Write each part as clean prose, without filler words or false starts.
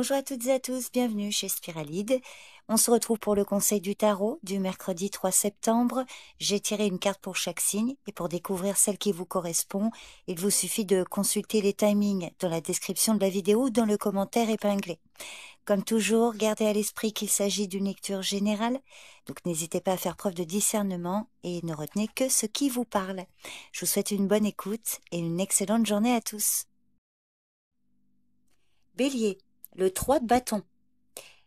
Bonjour à toutes et à tous, bienvenue chez Spiralide. On se retrouve pour le conseil du tarot du mercredi 3 septembre. J'ai tiré une carte pour chaque signe et pour découvrir celle qui vous correspond, il vous suffit de consulter les timings dans la description de la vidéo ou dans le commentaire épinglé. Comme toujours, gardez à l'esprit qu'il s'agit d'une lecture générale, donc n'hésitez pas à faire preuve de discernement et ne retenez que ce qui vous parle. Je vous souhaite une bonne écoute et une excellente journée à tous. Bélier, le 3 de bâton.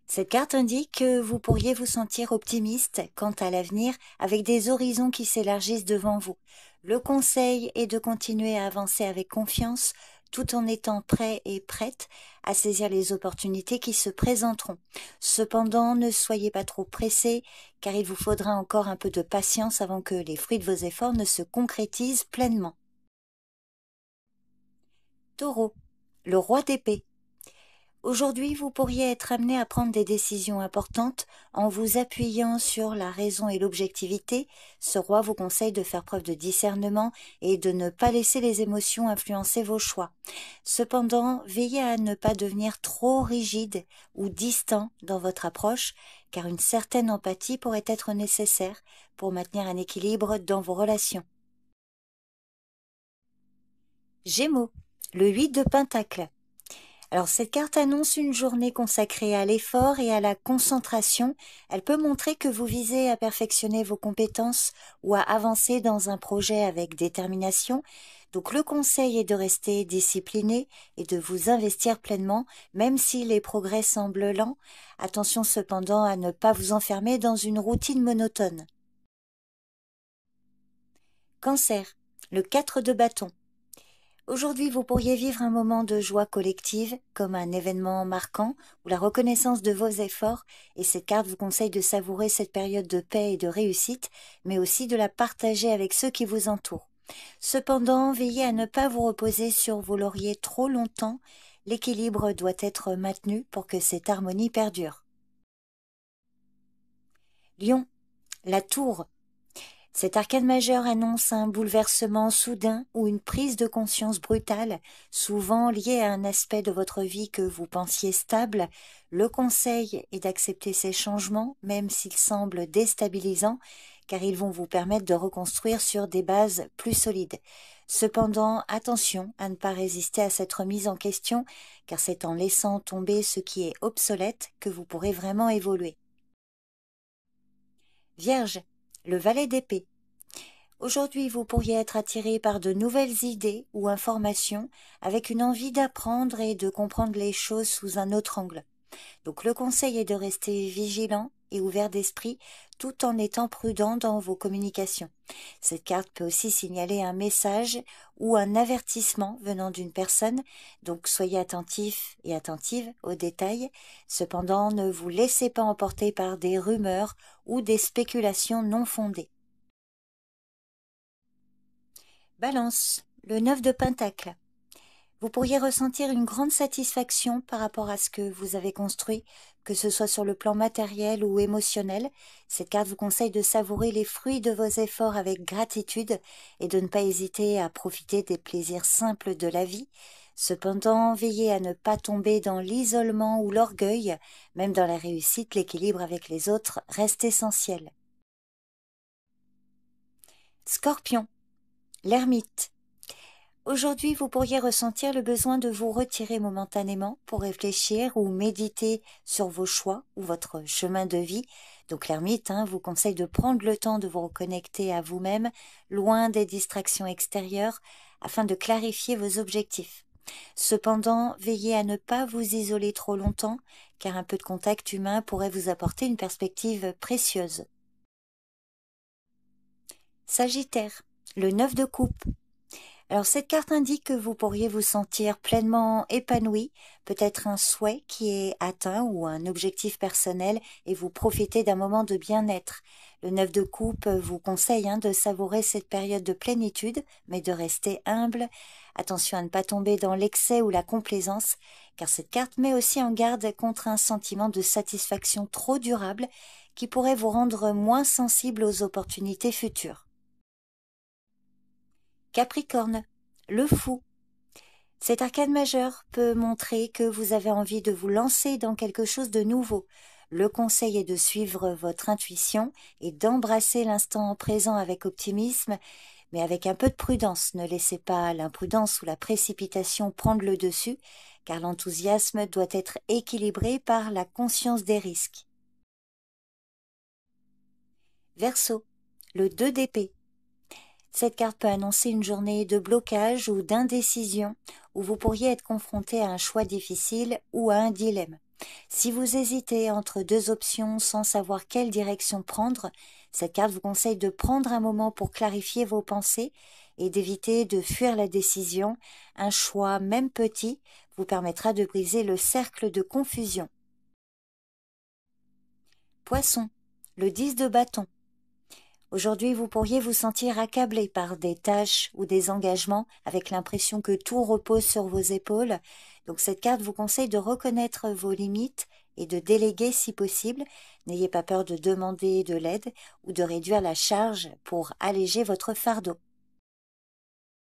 Cette carte indique que vous pourriez vous sentir optimiste quant à l'avenir avec des horizons qui s'élargissent devant vous. Le conseil est de continuer à avancer avec confiance tout en étant prêt et prête à saisir les opportunités qui se présenteront. Cependant, ne soyez pas trop pressé car il vous faudra encore un peu de patience avant que les fruits de vos efforts ne se concrétisent pleinement. Taureau, le roi d'épée. Aujourd'hui, vous pourriez être amené à prendre des décisions importantes en vous appuyant sur la raison et l'objectivité. Ce roi vous conseille de faire preuve de discernement et de ne pas laisser les émotions influencer vos choix. Cependant, veillez à ne pas devenir trop rigide ou distant dans votre approche, car une certaine empathie pourrait être nécessaire pour maintenir un équilibre dans vos relations. Gémeaux, le 8 de Pentacle. Alors cette carte annonce une journée consacrée à l'effort et à la concentration. Elle peut montrer que vous visez à perfectionner vos compétences ou à avancer dans un projet avec détermination. Donc le conseil est de rester discipliné et de vous investir pleinement, même si les progrès semblent lents. Attention cependant à ne pas vous enfermer dans une routine monotone. Cancer, le 4 de bâton. Aujourd'hui, vous pourriez vivre un moment de joie collective, comme un événement marquant ou la reconnaissance de vos efforts, et cette carte vous conseille de savourer cette période de paix et de réussite, mais aussi de la partager avec ceux qui vous entourent. Cependant, veillez à ne pas vous reposer sur vos lauriers trop longtemps, l'équilibre doit être maintenu pour que cette harmonie perdure. Lion, la tour. Cet arcane majeur annonce un bouleversement soudain ou une prise de conscience brutale, souvent liée à un aspect de votre vie que vous pensiez stable. Le conseil est d'accepter ces changements, même s'ils semblent déstabilisants, car ils vont vous permettre de reconstruire sur des bases plus solides. Cependant, attention à ne pas résister à cette remise en question, car c'est en laissant tomber ce qui est obsolète que vous pourrez vraiment évoluer. Vierge, le valet d'épée. Aujourd'hui, vous pourriez être attiré par de nouvelles idées ou informations avec une envie d'apprendre et de comprendre les choses sous un autre angle. Donc le conseil est de rester vigilant et ouvert d'esprit tout en étant prudent dans vos communications. Cette carte peut aussi signaler un message ou un avertissement venant d'une personne, donc soyez attentif et attentive aux détails. Cependant, ne vous laissez pas emporter par des rumeurs ou des spéculations non fondées. Balance, le 9 de Pentacle. Vous pourriez ressentir une grande satisfaction par rapport à ce que vous avez construit, que ce soit sur le plan matériel ou émotionnel. Cette carte vous conseille de savourer les fruits de vos efforts avec gratitude et de ne pas hésiter à profiter des plaisirs simples de la vie. Cependant, veillez à ne pas tomber dans l'isolement ou l'orgueil. Même dans la réussite, l'équilibre avec les autres reste essentiel. Scorpion, l'ermite. Aujourd'hui, vous pourriez ressentir le besoin de vous retirer momentanément pour réfléchir ou méditer sur vos choix ou votre chemin de vie. Donc l'ermite vous conseille de prendre le temps de vous reconnecter à vous-même, loin des distractions extérieures, afin de clarifier vos objectifs. Cependant, veillez à ne pas vous isoler trop longtemps, car un peu de contact humain pourrait vous apporter une perspective précieuse. Sagittaire, le 9 de coupe. Alors cette carte indique que vous pourriez vous sentir pleinement épanoui, peut-être un souhait qui est atteint ou un objectif personnel et vous profitez d'un moment de bien-être. Le 9 de coupe vous conseille de savourer cette période de plénitude, mais de rester humble. Attention à ne pas tomber dans l'excès ou la complaisance, car cette carte met aussi en garde contre un sentiment de satisfaction trop durable qui pourrait vous rendre moins sensible aux opportunités futures. Capricorne, le fou. Cet arcane majeur peut montrer que vous avez envie de vous lancer dans quelque chose de nouveau. Le conseil est de suivre votre intuition et d'embrasser l'instant présent avec optimisme, mais avec un peu de prudence. Ne laissez pas l'imprudence ou la précipitation prendre le dessus, car l'enthousiasme doit être équilibré par la conscience des risques. Verseau, le 2 d'épée. Cette carte peut annoncer une journée de blocage ou d'indécision, où vous pourriez être confronté à un choix difficile ou à un dilemme. Si vous hésitez entre deux options sans savoir quelle direction prendre, cette carte vous conseille de prendre un moment pour clarifier vos pensées et d'éviter de fuir la décision. Un choix, même petit, vous permettra de briser le cercle de confusion. Poisson, le 10 de bâton. Aujourd'hui, vous pourriez vous sentir accablé par des tâches ou des engagements avec l'impression que tout repose sur vos épaules. Donc cette carte vous conseille de reconnaître vos limites et de déléguer si possible. N'ayez pas peur de demander de l'aide ou de réduire la charge pour alléger votre fardeau.